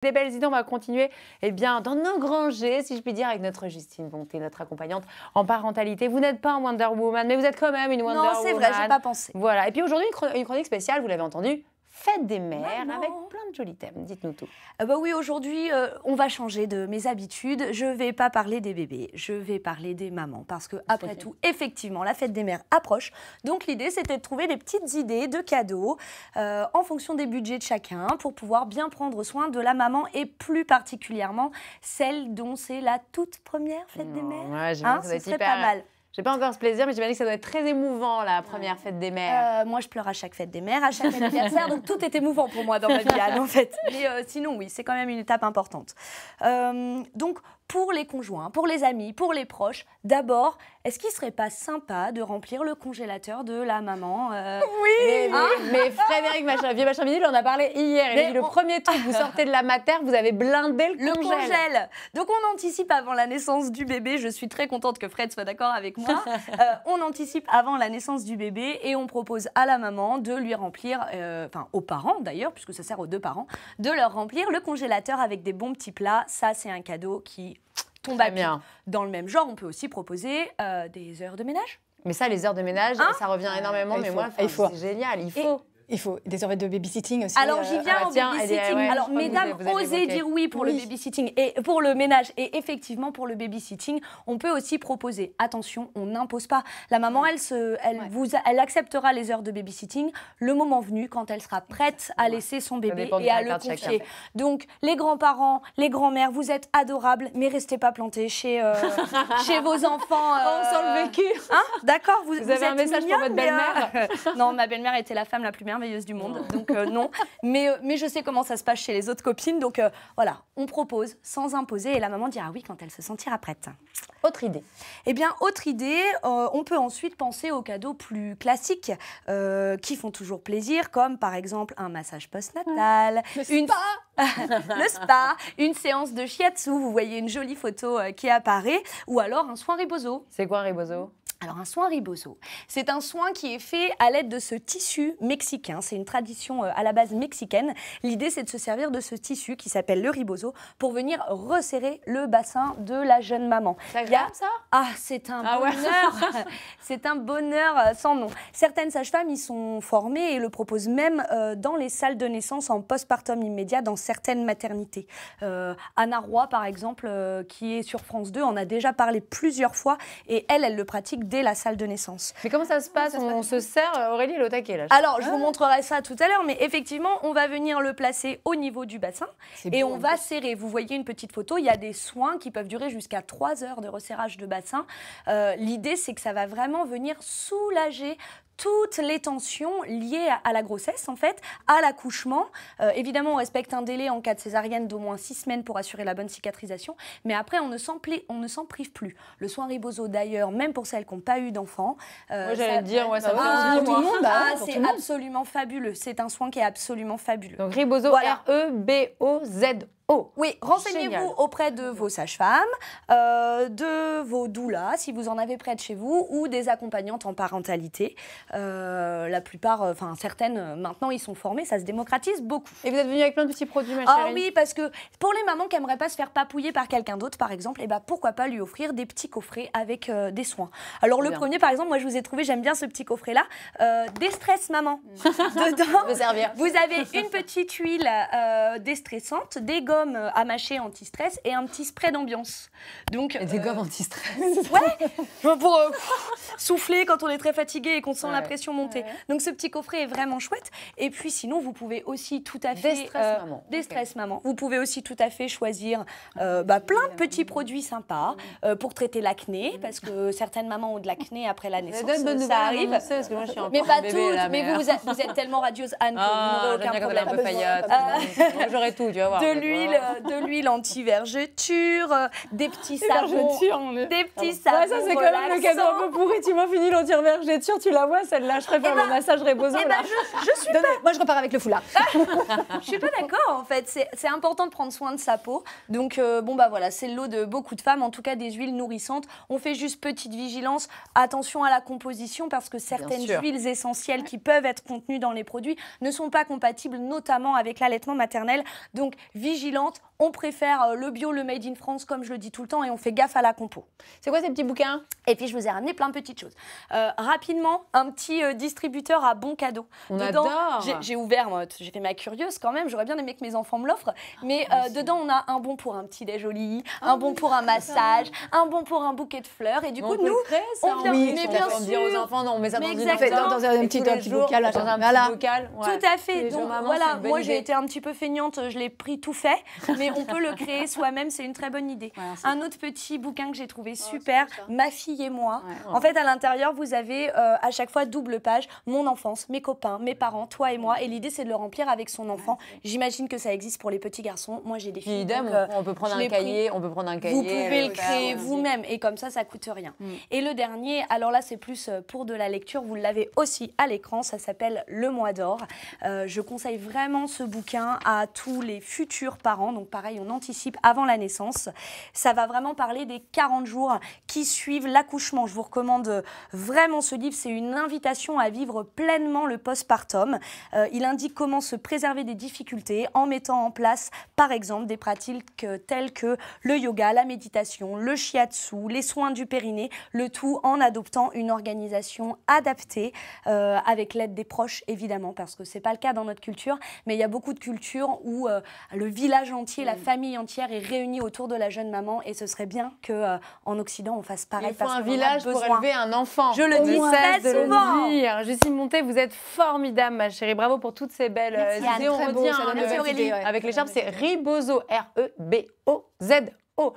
Des belles idées, on va continuer dans nos grands jets, si je puis dire, avec notre Justine Bonté, notre accompagnante en parentalité. Vous n'êtes pas un Wonder Woman, mais vous êtes quand même une Wonder Woman. Non, c'est vrai, j'ai pas pensé. Voilà. Et puis aujourd'hui, une chronique spéciale, vous l'avez entendu, Fête des mères, avec plein de jolis thèmes. Dites-nous tout. Bah oui, aujourd'hui, on va changer de mes habitudes. Je vais pas parler des bébés, je vais parler des mamans. Parce que, après tout, effectivement, la fête des mères approche. Donc, l'idée, c'était de trouver des petites idées de cadeaux en fonction des budgets de chacun pour pouvoir bien prendre soin de la maman et plus particulièrement celle dont c'est la toute première fête des mères. Ouais, ce serait pas mal. J'ai pas encore ce plaisir, mais j'imagine que ça doit être très émouvant, la première fête des mères. Moi, je pleure à chaque fête des mères, à chaque anniversaire, donc tout est émouvant pour moi dans ma vie, Anne, en fait. Mais sinon, oui, c'est quand même une étape importante. Donc, pour les conjoints, pour les amis, pour les proches, d'abord, est-ce qu'il ne serait pas sympa de remplir le congélateur de la maman Oui, mais Frédéric Machin-Vinil, il en a parlé hier. Il a dit le premier truc, vous sortez de la mater, vous avez blindé le congèle. Donc on anticipe avant la naissance du bébé. Je suis très contente que Fred soit d'accord avec moi. On anticipe avant la naissance du bébé et on propose à la maman de lui remplir, enfin aux parents d'ailleurs, puisque ça sert aux deux parents, de leur remplir le congélateur avec des bons petits plats. Ça, c'est un cadeau qui tombe à pic. Dans le même genre, on peut aussi proposer des heures de ménage. Mais ça, les heures de ménage, ça revient énormément. Mais moi, c'est génial, il faut des heures de babysitting aussi. Alors j'y viens au babysitting. Alors mesdames, osez dire oui pour le babysitting et pour le ménage. Et effectivement, pour le babysitting, on peut aussi proposer. Attention, on n'impose pas. La maman, elle acceptera les heures de babysitting le moment venu, quand elle sera prête à laisser son bébé et à le confier. Donc les grands-parents, les grands-mères, vous êtes adorables, mais restez pas plantés chez vos enfants. On sent le vécu. D'accord, vous avez un message pour votre belle-mère? Non, ma belle-mère était la femme la plus merveilleuse du monde, donc non. Mais je sais comment ça se passe chez les autres copines, donc voilà, on propose sans imposer et la maman dira oui quand elle se sentira prête. Autre idée. Eh bien, autre idée, on peut ensuite penser aux cadeaux plus classiques qui font toujours plaisir, comme par exemple un massage post-natal, le spa, une séance de shiatsu, vous voyez une jolie photo qui apparaît, ou alors un soin ribozo. C'est quoi un ribozo ? Alors, un soin ribozo, c'est un soin qui est fait à l'aide de ce tissu mexicain. C'est une tradition à la base mexicaine. L'idée, c'est de se servir de ce tissu qui s'appelle le ribozo pour venir resserrer le bassin de la jeune maman. Ça grimpe, ça ? Ah, c'est un bonheur. C'est un bonheur sans nom. Certaines sages-femmes y sont formées et le proposent même dans les salles de naissance en postpartum immédiat dans certaines maternités. Anna Roy, par exemple, qui est sur France 2, en a déjà parlé plusieurs fois et elle le pratique dès la salle de naissance. Mais comment ça se passe? On se sert, Aurélie, le taquet là. Alors, je vous montrerai ça tout à l'heure, mais effectivement, on va venir le placer au niveau du bassin et on va serrer. Vous voyez une petite photo, il y a des soins qui peuvent durer jusqu'à 3 heures de resserrage de bassin. L'idée, c'est que ça va vraiment venir soulager toutes les tensions liées à la grossesse, en fait, à l'accouchement. Évidemment, on respecte un délai en cas de césarienne d'au moins 6 semaines pour assurer la bonne cicatrisation, mais après, on ne s'en prive plus. Le soin ribozo, d'ailleurs, même pour celles qui n'ont pas eu d'enfant. Moi, j'allais dire, ça va pour tout le monde. C'est absolument fabuleux. C'est un soin qui est absolument fabuleux. Donc, ribozo, voilà. R-E-B-O-Z-O. Oui, renseignez-vous auprès de vos sages-femmes, de vos doulas, si vous en avez près de chez vous, ou des accompagnantes en parentalité. La plupart, enfin certaines, maintenant, ils sont formés, ça se démocratise beaucoup. Et vous êtes venue avec plein de petits produits, ma chérie? Ah oui, parce que pour les mamans qui n'aimeraient pas se faire papouiller par quelqu'un d'autre, par exemple, pourquoi pas lui offrir des petits coffrets avec des soins. Alors le premier, par exemple, moi je vous ai trouvé, j'aime bien ce petit coffret-là, Destress Maman. Dedans, vous avez une petite huile déstressante, des gommes à mâcher anti-stress et un petit spray d'ambiance. Donc des gommes anti-stress. Ouais, pour souffler quand on est très fatigué et qu'on sent la pression monter. Donc ce petit coffret est vraiment chouette. Et puis sinon, vous pouvez aussi tout à fait Destress Maman. Vous pouvez aussi tout à fait choisir plein de petits produits sympas pour traiter l'acné, parce que certaines mamans ont de l'acné après la naissance. Ça arrive. Parce que moi, je suis un mais pas toutes. Mais vous êtes tellement radieuse, Anne, que vous n'aurez aucun problème. J'aurais tout, tu vas voir. De l'huile anti-vergeture, des petits savons. Des petits savons. Ouais, ça, c'est quand même le cadeau un peu pourri. Tu m'as fini l'anti-vergeture, tu la vois, celle-là. Je préfère le massage ribozo. Je suis Moi, je repars avec le foulard. Je suis pas d'accord, en fait. C'est important de prendre soin de sa peau. Donc, voilà, c'est le lot de beaucoup de femmes, en tout cas des huiles nourrissantes. On fait juste petite vigilance. Attention à la composition, parce que certaines huiles essentielles qui peuvent être contenues dans les produits ne sont pas compatibles, notamment avec l'allaitement maternel. Donc, vigilance excellente. On préfère le bio, le made in France, comme je le dis tout le temps, et on fait gaffe à la compo. C'est quoi ces petits bouquins? Et puis, je vous ai ramené plein de petites choses. Rapidement, un petit distributeur à bons cadeaux. On Dedans, adore. j'ai ouvert, j'ai fait ma curieuse quand même. J'aurais bien aimé que mes enfants me l'offrent. Mais dedans, on a un bon pour un petit déj au lit, un bon pour un massage, un bon pour un bouquet de fleurs. Et du coup, nous, on vient... Oui, mais bien sûr, dire aux enfants, non, on met ça dans une exactement. Dans un petit bocal. dans un petit bocal. Ouais. Tout à fait. Les Donc jours, maman, voilà, c'est une bonne moi j'ai idée. été un petit peu feignante, je l'ai pris tout fait, mais on peut le créer soi-même, c'est une très bonne idée. Ouais, Un autre petit bouquin que j'ai trouvé super, c'est ça. Ma fille et moi. Ouais. En fait, à l'intérieur, vous avez à chaque fois double page, mon enfance, mes copains, mes parents, toi et moi. Et l'idée, c'est de le remplir avec son enfant. J'imagine que ça existe pour les petits garçons. Moi, j'ai des Puis filles. idem, donc, on peut prendre je un l'ai cahier, on peut prendre un cahier. vous pouvez le faire, créer vous-même et comme ça coûte rien. Et le dernier, alors là c'est plus pour de la lecture, vous l'avez aussi à l'écran, ça s'appelle Le Mois d'Or. Je conseille vraiment ce bouquin à tous les futurs parents, donc pareil on anticipe avant la naissance. Ça va vraiment parler des 40 jours qui suivent l'accouchement. Je vous recommande vraiment ce livre, c'est une invitation à vivre pleinement le postpartum. Il indique comment se préserver des difficultés en mettant en place par exemple des pratiques telles que le yoga, la méditation, le shiatsu, les soins du périnée, le tout en adoptant une organisation adaptée avec l'aide des proches évidemment, parce que c'est pas le cas dans notre culture, mais il y a beaucoup de cultures où le village entier, la famille entière est réunie autour de la jeune maman et ce serait bien qu'en Occident on fasse pareil. Il faut parce un qu'on en a village pour besoin. élever un enfant. Je le dis très souvent. Justine Montet, vous êtes formidable ma chérie, bravo pour toutes ces belles Merci, idées. On très beau, redit ça donne le de belles idées, ouais. avec l'écharpe, c'est Rebozo, R-E-B-O-Z-O.